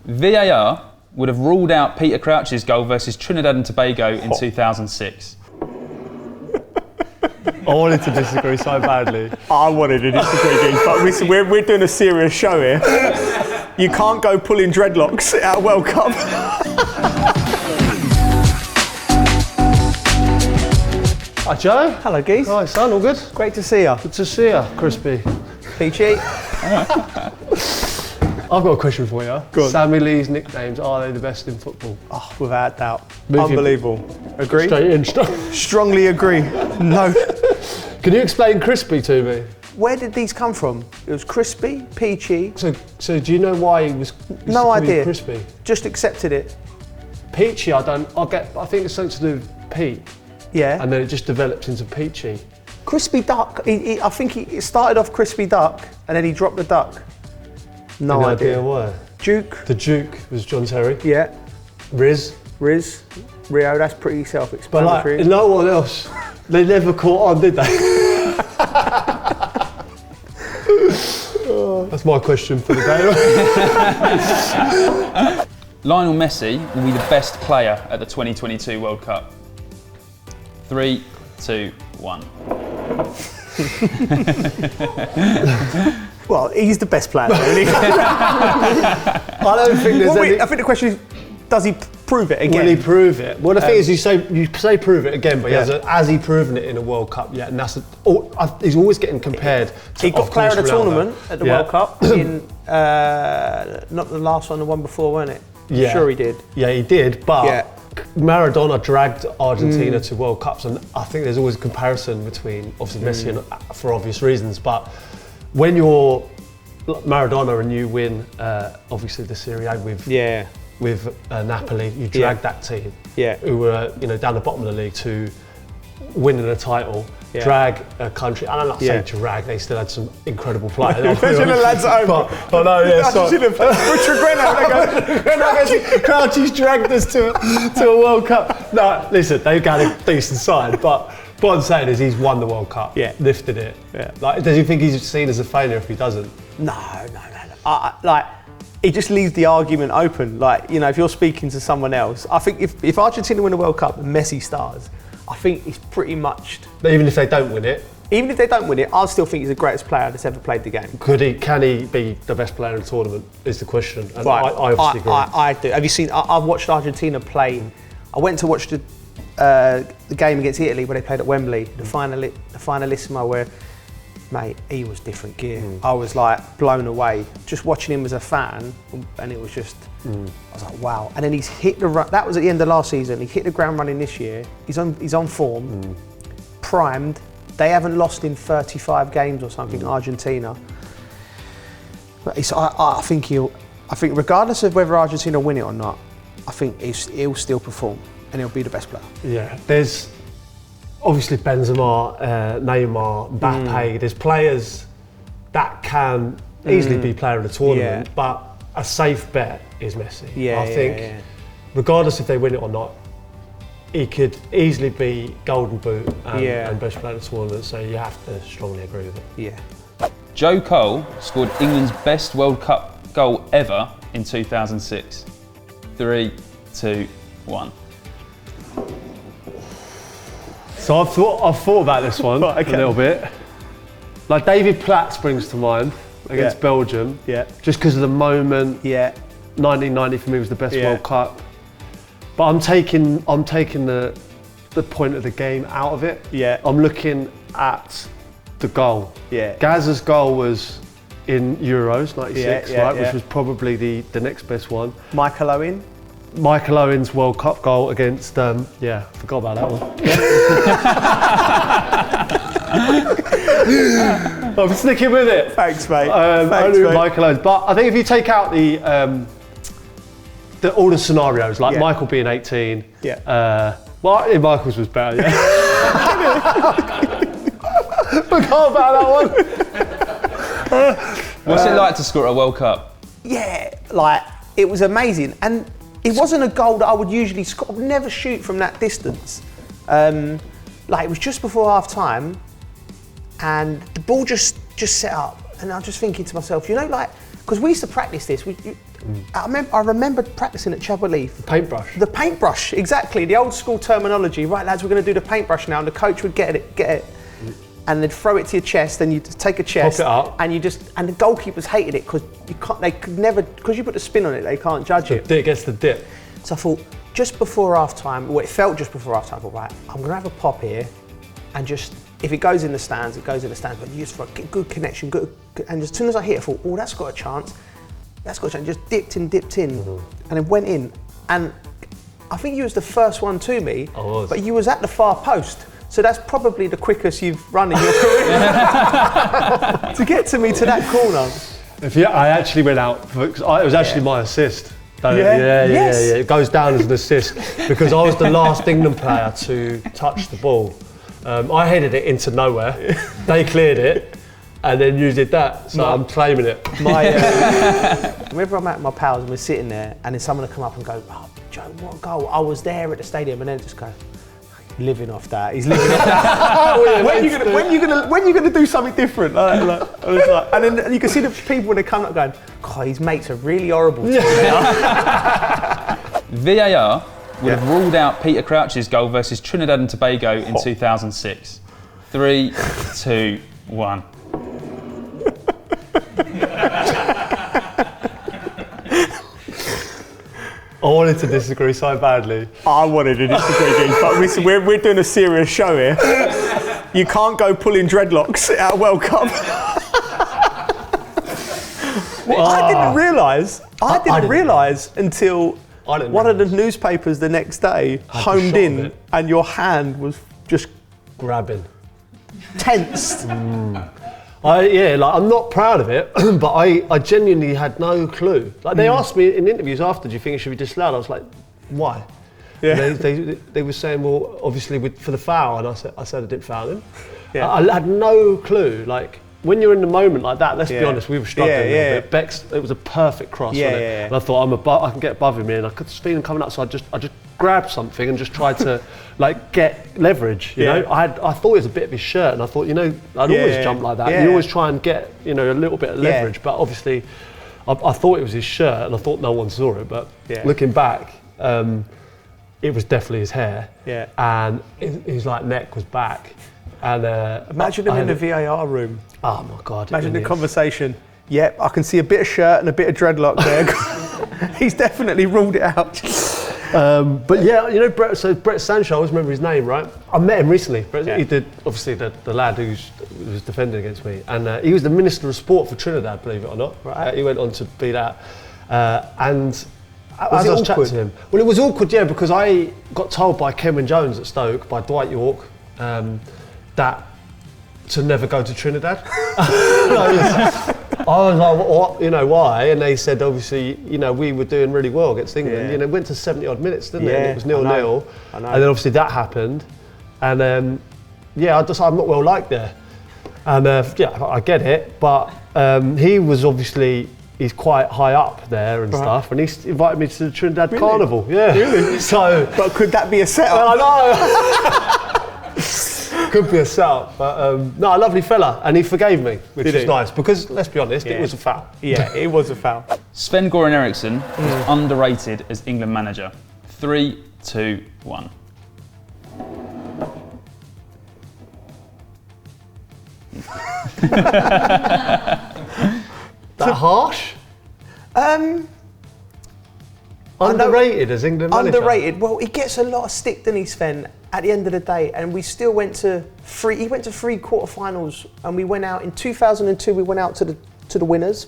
VAR would have ruled out Peter Crouch's goal versus Trinidad and Tobago in 2006. I wanted to disagree so badly. I wanted to disagree, but listen, we're doing a serious show here. You can't go pulling dreadlocks at a World Cup. Hi Joe. Hello, Geese. Hi son, all good? Great to see you. Good to see you, Crispy. Peachy. I've got a question for you. Go on. Sammy Lee's nicknames, are they the best in football? Oh, without doubt. Moving Unbelievable. Agree? Straight in. Strongly agree. No. Can you explain Crispy to me? Where did these come from? It was Crispy, Peachy. So do you know why he was No idea. Crispy? Just accepted it. Peachy, I think it's something to do with Pete. Yeah. And then it just developed into Peachy. Crispy Duck. I think he started off Crispy Duck and then he dropped the duck. No Any idea. why? Duke. The Duke was John Terry. Yeah. Riz. Rio, that's pretty But self-explanatory. like, no one else. They never caught on, did they? That's my question for the day. Lionel Messi will be the best player at the 2022 World Cup. 3, 2, 1. Well, he's the best player, isn't he? I don't think there's any... I think the question is, does he prove it again? Will he prove it? Well, the thing is, you say prove it again, but has he proven it in a World Cup yet? And he's always getting compared to. He got player of the tournament at the Yeah. World Cup in not the last one, the one before, weren't it? Yeah. Sure he did. Yeah, he did, but Yeah. Maradona dragged Argentina to World Cups, and I think there's always a comparison between, obviously, Messi and, for obvious reasons, but when you're Maradona and you win, obviously, the Serie A with Napoli, you dragged that team, who were down the bottom of the league, to winning a title. Yeah. Drag a country, and I'm not saying drag, they still had some incredible players. Imagine the lads at home. But no, yeah, so Crouchy's dragged us to a World Cup. No, listen, they've got a decent side, but what I'm saying is he's won the World Cup, lifted it. Yeah. Like, does he think he's seen as a failure if he doesn't? No. It just leaves the argument open. Like, if you're speaking to someone else, I think if Argentina win the World Cup and Messi stars, I think he's pretty much. But even if they don't win it? Even if they don't win it, I still think he's the greatest player that's ever played the game. Can he be the best player in the tournament, is the question. And right. I obviously agree. I do. Have you seen, I've watched Argentina play. I went to watch the game against Italy where they played at Wembley, the finalissimo, where, mate, he was different gear. I was like blown away just watching him as a fan, and it was just, I was like, wow. And then he's hit the run. That was at the end of last season. He hit the ground running this year. He's on form, primed. They haven't lost in 35 games or something, Argentina. But I think regardless of whether Argentina win it or not, I think he'll still perform and he'll be the best player. Yeah, there's obviously Benzema, Neymar, Mbappe. There's players that can easily be player of the tournament, but a safe bet is Messi. I think regardless if they win it or not, he could easily be Golden Boot and best player of the tournament, so you have to strongly agree with it. Yeah. Joe Cole scored England's best World Cup goal ever in 2006. 3, 2, 1. So I've thought about this one a little bit. Like David Platt springs to mind against Belgium, just because of the moment. 1990 for me was the best World Cup. But I'm taking the point of the game out of it. I'm looking at the goal. Gazza's goal was in Euros '96, which was probably the next best one. Michael Owen's World Cup goal against forgot about that one. I'm sticking with it. Thanks, mate. Michael Owen. But I think if you take out all the scenarios, like Michael being 18, Michael's was better. Forgot about that one. What's it like to score a World Cup? It was amazing, and it wasn't a goal that I would usually score. I would never shoot from that distance. It was just before half time, and the ball just set up, and I'm just thinking to myself, because we used to practice this. I remembered practicing at Chubberleaf. Paintbrush. The paintbrush, exactly. The old school terminology. Right, lads, we're going to do the paintbrush now, and the coach would get it, and they'd throw it to your chest. Then you'd take a chest, pop it up, and and the goalkeepers hated it because they could never, because you put the spin on it, they can't judge it. It gets the dip. So I thought, just before half time, well, it felt just before half time. I thought, right, I'm going to have a pop here, and just if it goes in the stands, it goes in the stands. But you just for a good connection, good, and as soon as I hit it, I thought, oh, that's got a chance. That's got a chance. Just dipped in, and it went in. And I think you was the first one to me, but you was at the far post. So that's probably the quickest you've run in your career. To get to me to that corner. I actually went out, it was actually my assist. Yeah. It goes down as an assist because I was the last England player to touch the ball. I headed it into nowhere, they cleared it, and then you did that, so I'm claiming it. Whenever I'm at my pals and we're sitting there, and then someone will come up and go, "Oh, Joe, what a goal! I was there at the stadium," and then just go, "Living off that. He's living off that." When you gonna do something different? And then you can see the people when they come up going, "God, his mates are really horrible." VAR would have ruled out Peter Crouch's goal versus Trinidad and Tobago in 2006. 3, 2, 1. I wanted to disagree so badly. I wanted to disagree, but listen, we're doing a serious show here. You can't go pulling dreadlocks at a World Cup. I didn't realise until one of the newspapers the next day homed in and your hand was just grabbing. Tensed. I'm not proud of it, but I genuinely had no clue. Like they asked me in interviews after, do you think it should be disallowed? I was like, why? Yeah. They were saying, well, obviously for the foul, and I said I didn't foul him. Yeah. I had no clue. Like when you're in the moment like that, let's be honest, we were struggling a little bit. Bex, it was a perfect cross, wasn't it? And I thought I can get above him here, and I could feel him coming up, so I just grabbed something and just tried to like get leverage. You know, I thought it was a bit of his shirt, and I thought, I'd always jump like that. You always try and get a little bit of leverage, but obviously I thought it was his shirt, and I thought no one saw it. But looking back, it was definitely his hair, and his like neck was back. And imagine him in the VAR room. Oh my God! Imagine the conversation. Yep, I can see a bit of shirt and a bit of dreadlock there. He's definitely ruled it out. But Brett Sancho, I always remember his name, right? I met him recently. He did, obviously, the lad who was defending against me. And he was the Minister of Sport for Trinidad, believe it or not. Right. He went on to be that. As I was chatting to him. Well, it was awkward, because I got told by Cameron Jones at Stoke, by Dwight York, that to never go to Trinidad. I was like, what? Why? And they said, obviously, we were doing really well against England. It went to 70 odd minutes, didn't it? And it was 0-0. And then obviously that happened. And I'm not well liked there. And I get it, but he was obviously, he's quite high up there and stuff, and he invited me to the Trinidad Carnival. Yeah. Really? So, but could that be a setup? I know. Could be a setup, but a lovely fella, and he forgave me, which is nice, because let's be honest, it was a foul. Yeah, it was a foul. Sven-Goran Eriksson was underrated as England manager. 3, 2, 1. That harsh? Underrated as England manager? Underrated. Well, he gets a lot of stick, doesn't he, Sven, at the end of the day, and we still went to three. He went to 3 quarterfinals, and we went out in 2002. We went out to the winners.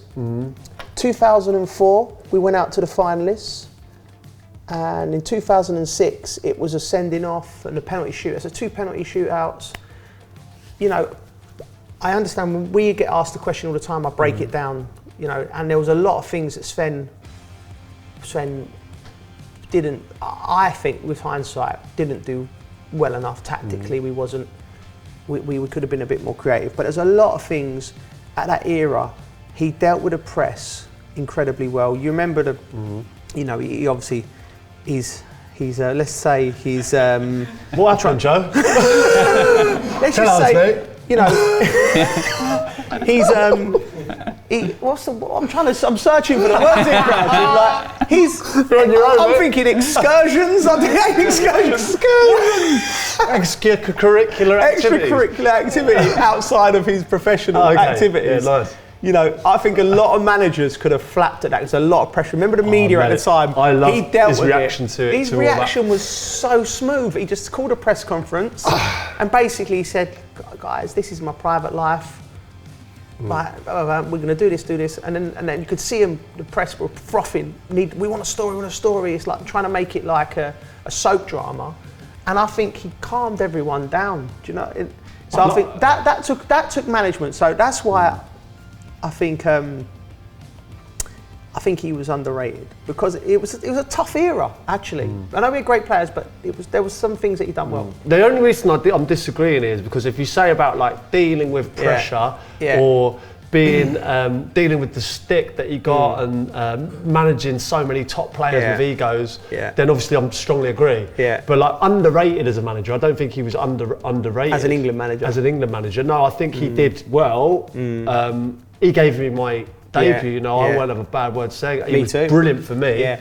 2004, we went out to the finalists, and in 2006, it was a sending off and a penalty shootout. So 2 penalty shootouts. I understand when we get asked the question all the time. I break it down, and there was a lot of things that Sven didn't, I think with hindsight, didn't do well enough tactically. We could have been a bit more creative, but there's a lot of things at that era. He dealt with the press incredibly well. You remember he obviously, he's let's say he's what happened, Joe? Let's just say, I'm searching for the words here, I'm thinking excursions. I'm thinking excursions. Extracurricular activities. Extracurricular activity outside of his professional activities. Yeah, nice. You know, I think a lot of managers could have flapped at that. There's a lot of pressure. Remember the media at the time? I loved his reaction to it. His reaction was so smooth. He just called a press conference and basically said, guys, this is my private life. Like, we're going to do this. And then you could see him, the press were frothing. We want a story. It's like trying to make it like a soap drama. And I think he calmed everyone down. Do you know? I think that took management. So that's why I think he was underrated, because it was a tough era actually. I know we're great players, but there was some things that he done well. The only reason I'm disagreeing is because if you say about like dealing with pressure or being dealing with the stick that he got and managing so many top players with egos, then obviously I'm strongly agree. But like underrated as a manager, I don't think he was underrated as an England manager. No, I think he did well. He gave me my debut, you know, I won't have a bad word saying it. He was brilliant for me,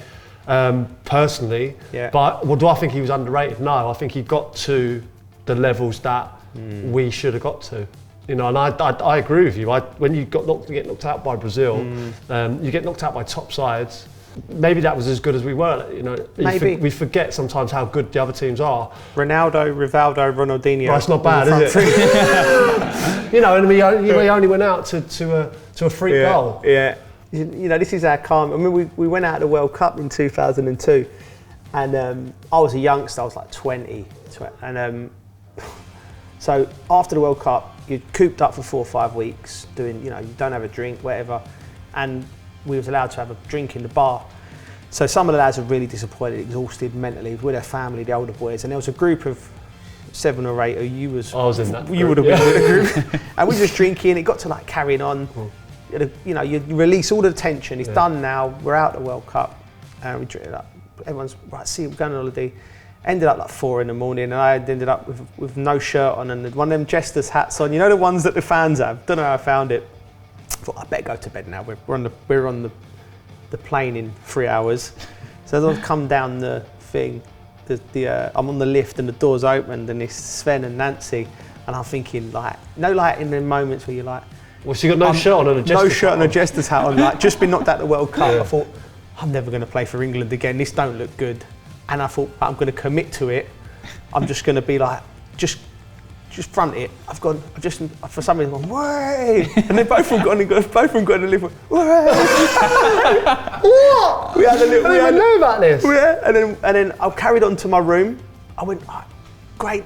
personally. But do I think he was underrated? No, I think he got to the levels that we should have got to. You know, and I agree with you. When you get knocked out by Brazil, you get knocked out by top sides. Maybe that was as good as we were. You know, we forget sometimes how good the other teams are. Ronaldo, Rivaldo, Ronaldinho. That's not bad, is it? You know, and we only went out to a free goal. Yeah. You know, this is our calm. I mean, we went out of the World Cup in 2002, and I was a youngster. I was like 20, and so after the World Cup, you're cooped up for 4 or 5 weeks, doing, you know, you don't have a drink, whatever, and we was allowed to have a drink in the bar. So some of the lads were really disappointed, exhausted mentally, with their family, the older boys, and there was a group of 7 or 8 who you was. I was in that. You would have been in the group, and we were just drinking. It got to like carrying on. You know, you release all the tension. It's done now. We're out of the World Cup, and we drink it up. Everyone's right. See, we're going on holiday. Ended up like 4 in the morning, and I ended up with no shirt on and one of them Jester's hats on. You know, the ones that the fans have. Don't know how I found it. Thought I better go to bed now. We're on the plane in 3 hours. So as I come down the thing, I'm on the lift and the doors opened and it's Sven and Nancy, and I'm thinking like in the moments where you're like, well, so you got no shirt on and a Jester's no shirt and a Jester's hat on, like just been knocked out the World Cup. I thought I'm never going to play for England again. This don't look good. And I thought, I'm going to commit to it. I'm just going to be like, just front it. For some reason, gone, way! And then both of them got in the lift, way! What? We had a little. I didn't know about this. Yeah, and then I carried on to my room. I went, oh, great,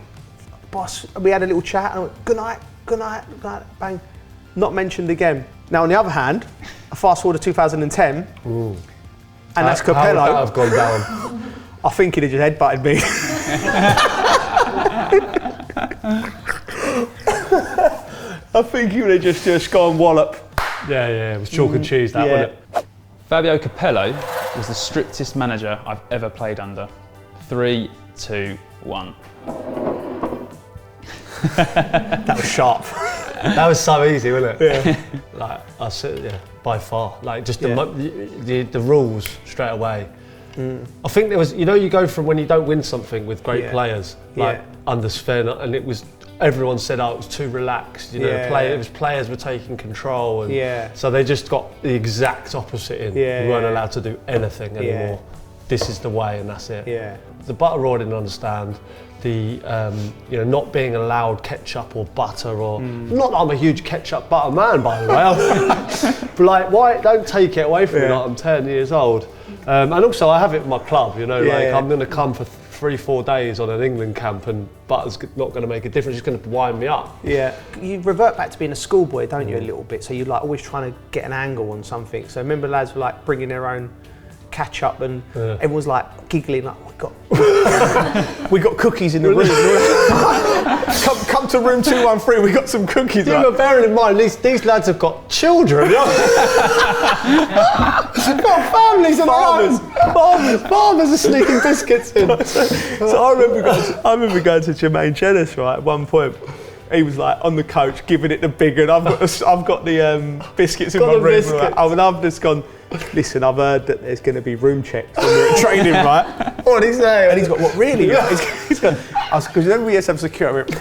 boss. We had a little chat. And I went, good night, bang. Not mentioned again. Now, on the other hand, I fast forward to 2010, and that's Capello. How would that have gone down? I think he'd have just headbutted me. I think he would have just gone wallop. Yeah, it was chalk and cheese, that, wasn't it? Fabio Capello was the strictest manager I've ever played under. 3, 2, 1. That was sharp. That was so easy, wasn't it? Yeah. Like, I said, by far. Like, just the rules straight away. I think there was, you know, you go from when you don't win something with great players, like under Sven, and it was, everyone said, oh, it was too relaxed, you know, it was players were taking control, and so they just got the exact opposite in. We weren't allowed to do anything anymore. This is the way, and that's it. The butter roar didn't understand. The not being allowed ketchup or butter, or not that I'm a huge ketchup butter man, by the way. But like, why don't take it away from me? Like, I'm 10 years old, and also I have it in my club. You know, I'm going to come for 3-4 days on an England camp, and butter's not going to make a difference. It's going to wind me up. Yeah, you revert back to being a schoolboy, don't you, a little bit? So you're like always trying to get an angle on something. So remember, lads were like bringing their own catch up, and everyone's like giggling like, we got cookies in the room. come to room 213, we got some cookies. Yeah, but bearing in mind, these lads have got children. They've got families and farmers are sneaking biscuits in. So I remember going to Jermaine Jealous, right, at one point, He was like on the coach, giving it the big, and I've got the biscuits in my room. And I've just gone, listen, I've heard that there's going to be room checks when we're at training, right? What did he say? And he's got, what, really? He's got, because then we used to have security.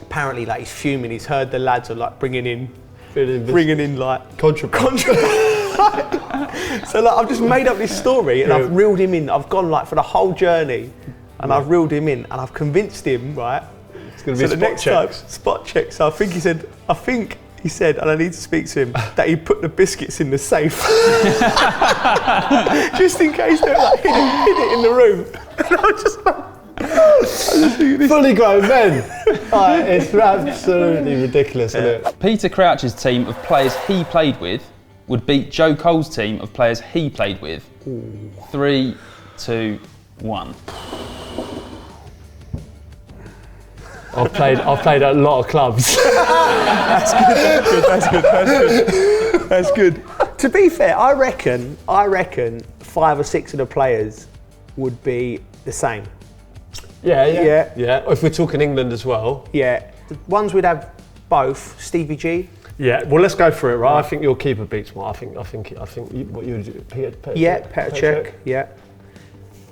Apparently, like, he's fuming. He's heard the lads are like bringing in like contraband. So like, I've just made up this story and I've reeled him in. I've gone like for the whole journey, and I've reeled him in, and I've convinced him, right? It's going to be so the next time, spot check. So I think he said, and I need to speak to him, that he put the biscuits in the safe. Just in case they were like, hid it in the room. And I was just like, fully grown men. It's absolutely ridiculous, isn't it? Peter Crouch's team of players he played with would beat Joe Cole's team of players he played with. 3, 2, 1. I've played at a lot of clubs. That's good. To be fair, I reckon 5 or 6 of the players would be the same. Yeah. If we're talking England as well. Yeah. The ones we'd have both, Stevie G. Yeah. Well, let's go for it, right? I think your keeper beats one. I think what you do, Petr Cech. Yeah.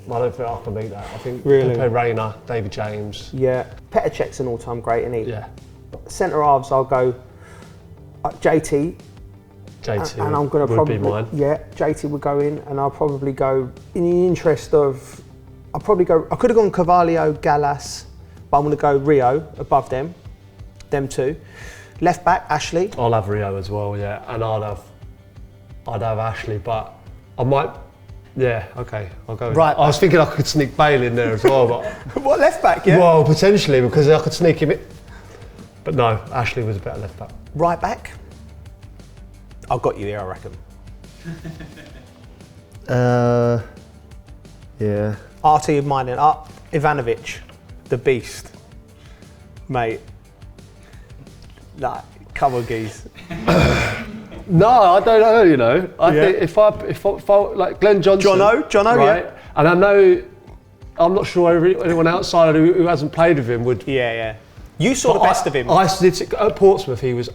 I don't think I can beat that. I think really? Pepe Reina, David James. Yeah. Petr Cech's an all-time great, isn't he? Yeah. Centre halves, I'll go JT. And I'm going to probably be mine. Yeah, JT would go in, and I'll probably go in the interest of. I could have gone Carvalho, Gallas, but I'm going to go Rio above them two. Left back, Ashley. I'll have Rio as well, yeah, and I'd have Ashley, but I might. Yeah, okay, I'll go. Right. I was thinking I could sneak Bale in there as well, but what, left back? Yeah. Well, potentially, because I could sneak him in. But no, Ashley was a better left back. Right back. I've got you there, I reckon. Yeah. RT of mine, Ivanovic, the beast, mate. Like, come on, geez. No, I don't know. You know, I think if I like Glenn Johnson, Jono, right? Yeah. And I know, I'm not sure anyone outside who hasn't played with him would. Yeah. You saw the best of him. I did at Portsmouth. He was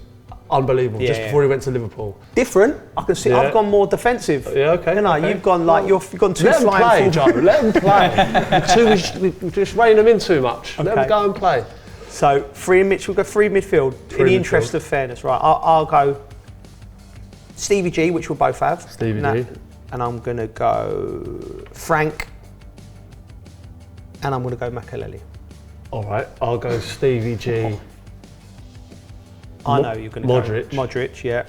unbelievable. Just before he went to Liverpool. Different. I can see. Yeah. I've gone more defensive. Yeah, okay. You know, okay. You've gone like you've gone too let flying. Let them play, Joe. Let them play. We just rein them in too much. Okay. Let them go and play. So we'll go free midfield. In the interest of fairness, right? I'll go Stevie G, which we'll both have. Stevie G. And I'm going to go Frank. And I'm going to go Makaleli. All right, I'll go Stevie G. I know you're going to go Modric, yeah.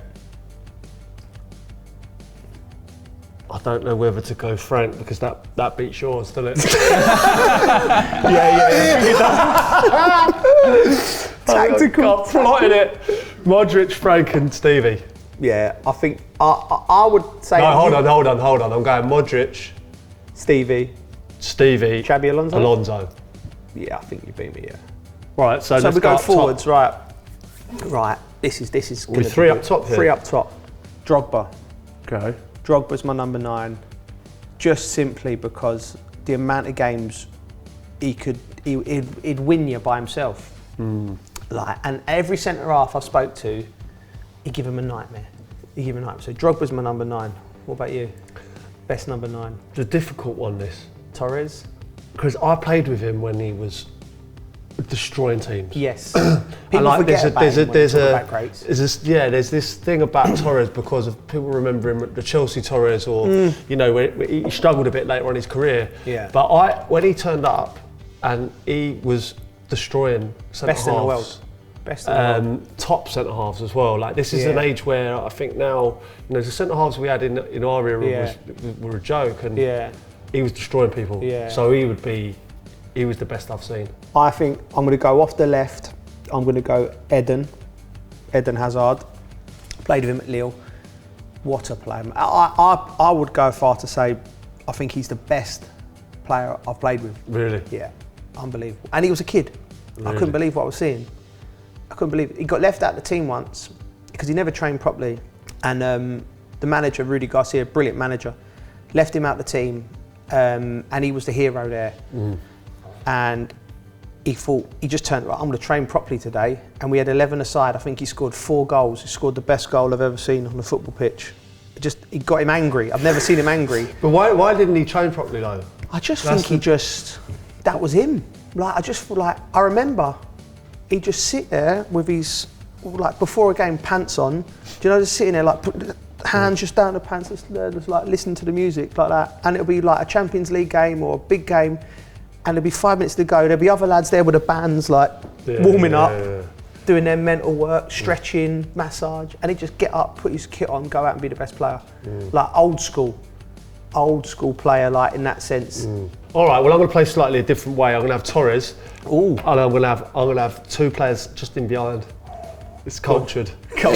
I don't know whether to go Frank because that beats yours, doesn't it? yeah. Tactical. Plotting it. Modric, Frank, and Stevie. Yeah, I think I would say. No, hold on. I'm going Modric, Stevie, Xabi Alonso. Yeah, I think you beat me. Yeah. Right, so let's we go forwards, top. right. This is. We're 3 up top here. 3 up top. Drogba. Okay. Drogba's my number 9, just simply because the amount of games he'd win you by himself. Like, and every centre half I spoke to, he'd give him a nightmare. So Drogba's my number 9. What about you? Best number 9. The difficult one, this. Torres. Because I played with him when he was destroying teams. Yes. People like forget there's this thing about Torres because of people remember him the Chelsea Torres or you know where he struggled a bit later on in his career. Yeah. But when he turned up and he was destroying centre halves. Best in the world. Best in the world. Top centre halves as well. Like this is an age where I think now the centre halves we had in our era were a joke and he was destroying people. Yeah. So he was the best I've seen. I think I'm going to go off the left. I'm going to go Eden Hazard. Played with him at Lille. What a player. I would go far to say I think he's the best player I've played with. Really? Yeah, unbelievable. And he was a kid. Really? I couldn't believe what I was seeing. I couldn't believe it. He got left out of the team once because he never trained properly. And the manager, Rudy Garcia, brilliant manager, left him out of the team and he was the hero there. And he thought, he just turned, right, I'm going to train properly today. And we had 11 aside. I think he scored 4 goals. He scored the best goal I've ever seen on a football pitch. It got him angry. I've never seen him angry. But why didn't he train properly though? I just think that was him. Like, I just feel like, I remember he'd just sit there with his, like, before a game, pants on. Do you know, just sitting there, like, put the hands just down the pants, just like, listen to the music, like that. And it'll be like a Champions League game or a big game, and there'll be 5 minutes to go. There'll be other lads there with the bands, like, warming up, doing their mental work, stretching, massage, and he'd just get up, put his kit on, go out and be the best player. Like, old school player, like, in that sense. All right, well, I'm going to play slightly a different way. I'm going to have Torres. Ooh. And I'm going to have 2 players just in behind. It's cultured. I'm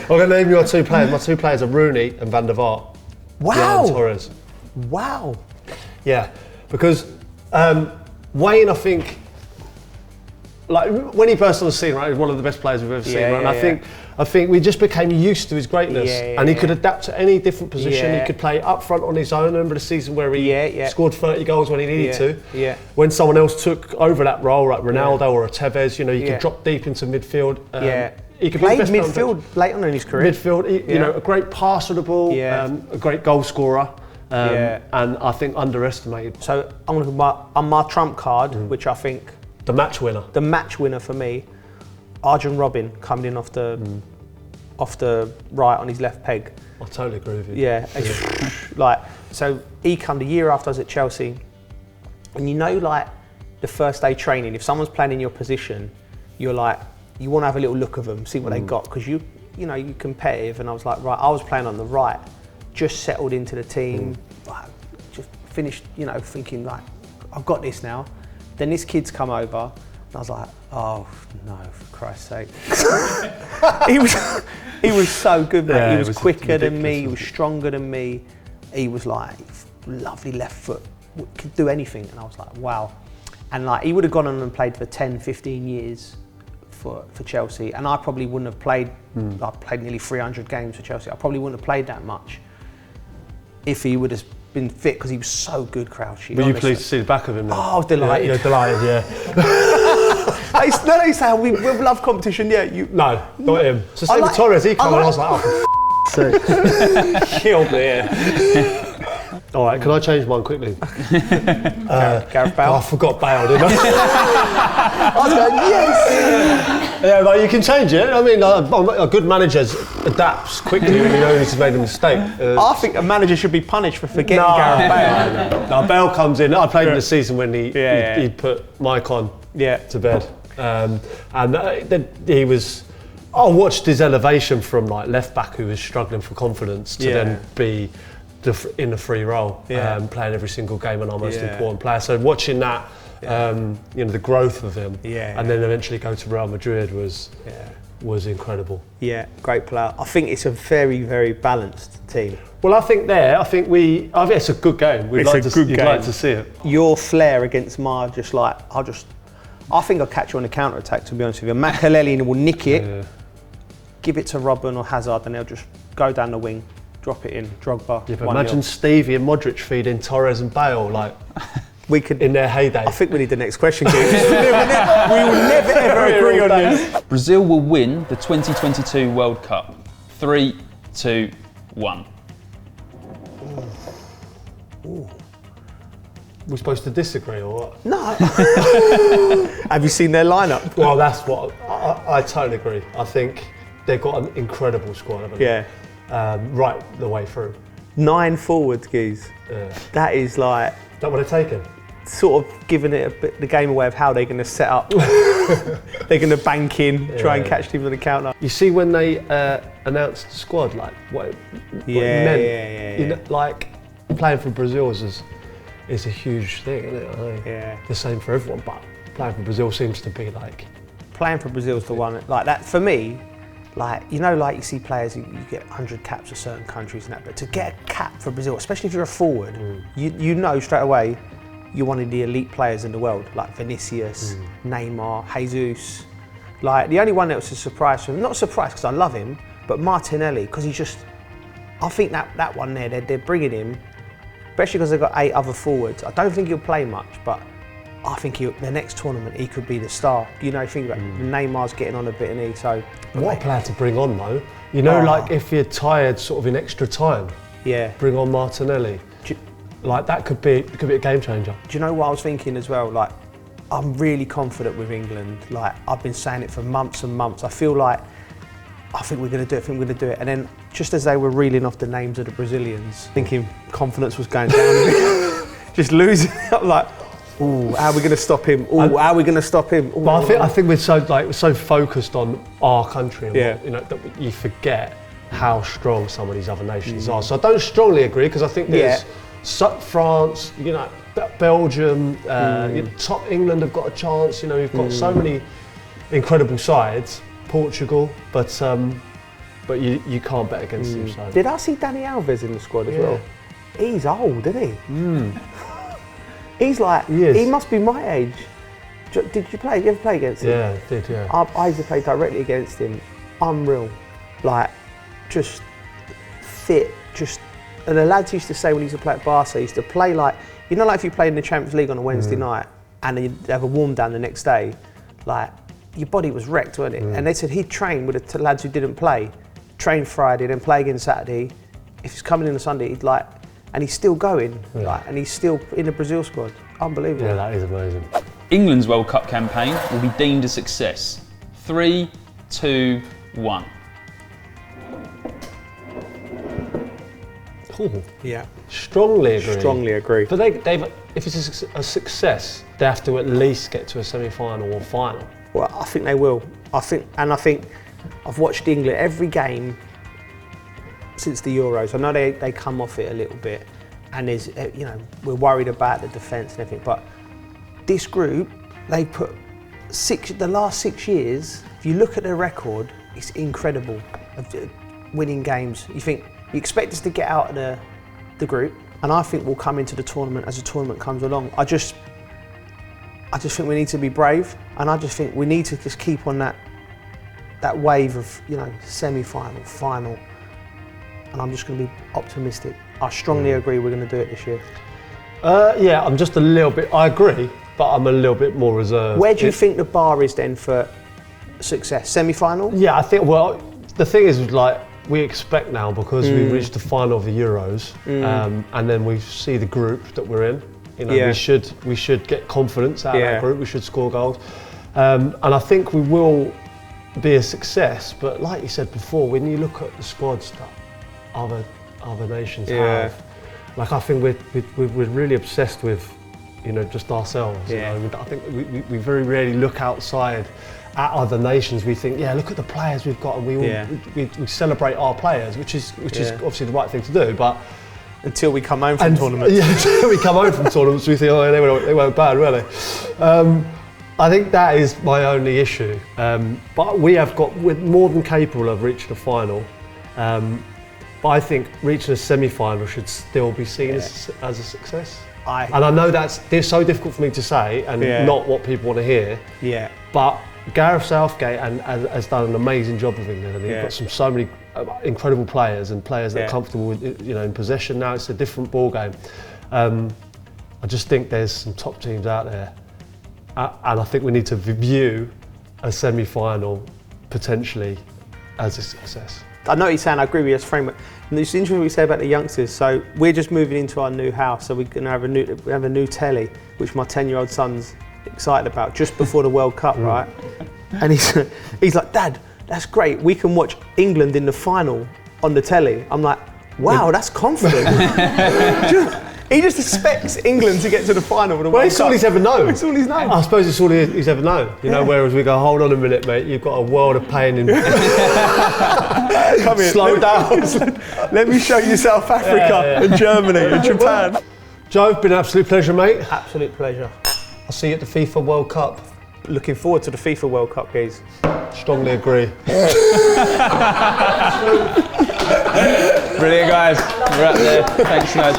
going to name your 2 players. My 2 players are Rooney and Van der Vaart. Wow. Behind Torres. Wow. Yeah, because Wayne, I think, like, when he burst on the scene, right, he was one of the best players we've ever seen, right? And I think we just became used to his greatness, and he could adapt to any different position. He could play up front on his own. I remember the season where he scored 30 goals when he needed to. When someone else took over that role, like Ronaldo or a Tevez, you know, you could drop deep into midfield. He could played midfield late on in his career. Midfield, you know, a great passer of the ball, a great goal scorer. And I think underestimated. So I'm going to put on my trump card, which I think the match winner. The match winner for me, Arjen Robben coming in off the right on his left peg. I totally agree with you. Yeah, like, so he come the year after I was at Chelsea, and you know, like, the first day training, if someone's playing in your position, you're like, you want to have a little look of them, see what they got, because you know, you're competitive. And I was like, right, I was playing on the right, just settled into the team, like, just finished, you know, thinking, like, I've got this now. Then this kid's come over, and I was like, oh no, for Christ's sake. he was so good, mate. Yeah, he was quicker than me, he was stronger than me. He was like, lovely left foot, could do anything. And I was like, wow. And like, he would have gone on and played for 10, 15 years for Chelsea. And I probably wouldn't have played, I played nearly 300 games for Chelsea. I probably wouldn't have played that much if he would have been fit, because he was so good, Crouchy. Were you pleased to see the back of him then? Oh, I was delighted. Yeah, you're delighted, yeah. They say we love competition, yeah. No, not him. So same with Torres, he came and I was like, oh, for killed me, yeah. All right, can I change mine quickly? Gareth Bale. Oh, I forgot Bale, didn't I? I was going, yes! Yeah, but you can change it. I mean, a good manager adapts quickly when he knows he's made a mistake. I think a manager should be punished for forgetting Gareth Bale. No, Bale comes in. I played in the season when he put Mike on to bed. And he was... I watched his elevation from like left back who was struggling for confidence to then be in the free role, playing every single game and our most important player. So watching that, you know, the growth of him, and then eventually go to Real Madrid was incredible. Yeah, great player. I think it's a very, very balanced team. Well, I think it's a good game. You'd like to see it. Your flair against Mar, I think I'll catch you on a counter attack. To be honest with you, Makelele will nick it, give it to Robben or Hazard, and they'll just go down the wing. Drop it in, Drogba. Yeah, but imagine Stevie and Modric feeding Torres and Bale, like, we could in their heyday. I think we need the next question. We will never ever agree on this. Brazil will win the 2022 World Cup. 3, 2, 1. Ooh. We're supposed to disagree or what? No. Have you seen their lineup? Well, that's what I totally agree. I think they've got an incredible squad, haven't they? Right the way through. 9 forwards, Geese. That is like... Is that what they're taking? Sort of giving it a bit the game away of how they're going to set up. They're going to bank in, try and catch teams on the counter. You see when they announced the squad, like what it meant? You know, like playing for Brazil is a huge thing, isn't it? The same for everyone, but playing for Brazil seems to be like... Playing for Brazil is the one, like that, for me, like, you know, like you see players, you get 100 caps for certain countries and that, but to get a cap for Brazil, especially if you're a forward, you know straight away you're one of the elite players in the world, like Vinicius, Neymar, Jesus. Like, the only one that was a surprise for me, not a surprise because I love him, but Martinelli, because he's just, I think that one there, they're bringing him, especially because they've got 8 other forwards. I don't think he'll play much, but I think the next tournament he could be the star. You know, think about Neymar's getting on a bit, and so. What a player to bring on though. You know, like if you're tired sort of in extra time, bring on Martinelli. Like that could be a game changer. Do you know what I was thinking as well? Like, I'm really confident with England. Like, I've been saying it for months and months. I feel like, I think we're going to do it, I think we're going to do it. And then just as they were reeling off the names of the Brazilians, thinking confidence was going down a bit, just losing it. I'm like, ooh, how are we going to stop him? Ooh, how are we going to stop him? Ooh, but I think we're so focused on our country, and what, you know, that you forget how strong some of these other nations are. So I don't strongly agree, because I think there's France, you know, Belgium, top England have got a chance. You know, we've got so many incredible sides. Portugal, but you can't bet against him. So. Did I see Dani Alves in the squad as well? He's old, isn't he? He's like, he must be my age. Did you play? You ever play against him? Yeah, I did. Yeah. I used to play directly against him. Unreal, like just fit, just. And the lads used to say when he used to play at Barca, he used to play like, you know, like if you played in the Champions League on a Wednesday night and then you'd have a warm down the next day, like your body was wrecked, wasn't it? And they said he'd train with the lads who didn't play, train Friday, then play again Saturday. If he's coming in on Sunday, he'd like, and he's still going, like, and he's still in the Brazil squad. Unbelievable. Yeah, that is amazing. England's World Cup campaign will be deemed a success. 3, 2, 1. Ooh. Yeah. Strongly agree. Strongly agree. But if it's a success, they have to at least get to a semi-final or final. Well, I think they will. I think I've watched England every game since the Euros. I know they come off it a little bit, and there's, you know, we're worried about the defence and everything. But this group, they put the last 6 years. If you look at their record, it's incredible of winning games. You expect us to get out of the group, and I think we'll come into the tournament as the tournament comes along. I just think we need to be brave, and I just think we need to just keep on that wave of, you know, semi-final, final, and I'm just going to be optimistic. I strongly agree we're going to do it this year. Yeah, I'm just a little bit, I agree, but I'm a little bit more reserved. Where do you think the bar is then for success? Semi-final? Yeah, I think, well, the thing is, like, we expect now, because we've reached the final of the Euros, and then we see the group that we're in. You know, we should get confidence out of that group. We should score goals, and I think we will be a success. But like you said before, when you look at the squads that other nations have, like, I think we're really obsessed with, you know, just ourselves. Yeah. You know? I think we very rarely look outside at other nations. We think, look at the players we've got, and we celebrate our players, which is obviously the right thing to do. But until we come home from tournaments, until we come home from tournaments, we think, oh, they weren't bad, were they? I think that is my only issue. But we're more than capable of reaching a final. But I think reaching a semi-final should still be seen as a success. And I know that's so difficult for me to say, and not what people want to hear. Yeah. But Gareth Southgate has done an amazing job with England, and he's got so many incredible players, and players that are comfortable with, you know, in possession. Now it's a different ball game. I just think there's some top teams out there, and I think we need to view a semi-final potentially as a success. I know what you're saying, I agree with your framework. And it's interesting what you say about the youngsters. So we're just moving into our new house, so we're going to have a new telly, which my 10-year-old son's excited about, just before the World Cup, right? And he's like, Dad, that's great. We can watch England in the final on the telly. I'm like, wow, that's confident. He just expects England to get to the final of the World Cup. It's all he's ever known. It's all he's known. I suppose it's all he's ever known. You know, whereas we go, hold on a minute, mate, you've got a world of pain in. Come here. Slow down. Let me show you South Africa and Germany and Japan. Joe, been an absolute pleasure, mate. Absolute pleasure. I'll see you at the FIFA World Cup. Looking forward to the FIFA World Cup, guys. Strongly agree. Brilliant, guys. We're up there. Thanks, guys.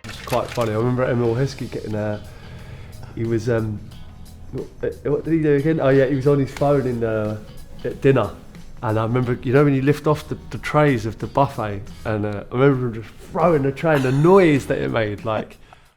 It's quite funny. I remember Emil Heskey getting he was what did he do again? Oh yeah, he was on his phone in at dinner. And I remember, you know, when you lift off the trays of the buffet, and I remember just throwing the tray and the noise that it made, like,